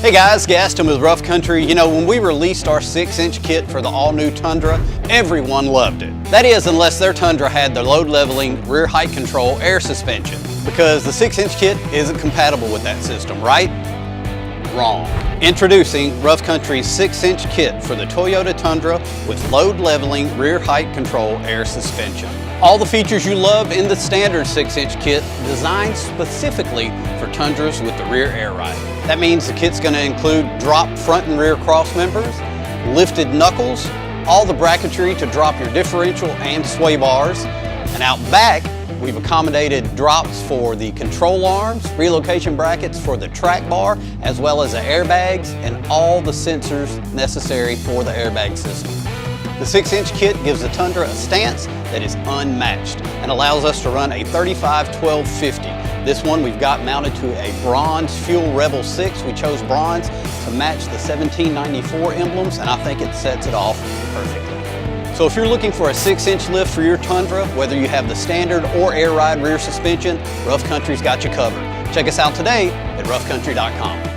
Hey guys, Gaston with Rough Country. You know, when we released our 6-inch kit for the all-new Tundra, everyone loved it. That is, unless their Tundra had the load leveling, rear height control, air suspension, because the 6-inch kit isn't compatible with that system, right? Wrong. Introducing Rough Country's 6-inch kit for the Toyota Tundra with load leveling, rear height control, air suspension. All the features you love in the standard 6-inch kit, designed specifically for Tundras with the rear air ride. That means the kit's going to include drop front and rear cross members, lifted knuckles, all the bracketry to drop your differential and sway bars, and out back we've accommodated drops for the control arms, relocation brackets for the track bar, as well as the airbags and all the sensors necessary for the airbag system. The 6-inch kit gives the Tundra a stance that is unmatched and allows us to run a 35-12-50. This one we've got mounted to a bronze Fuel Rebel 6. We chose bronze to match the 1794 emblems, and I think it sets it off perfectly. So if you're looking for a 6-inch lift for your Tundra, whether you have the standard or air ride rear suspension, Rough Country's got you covered. Check us out today at roughcountry.com.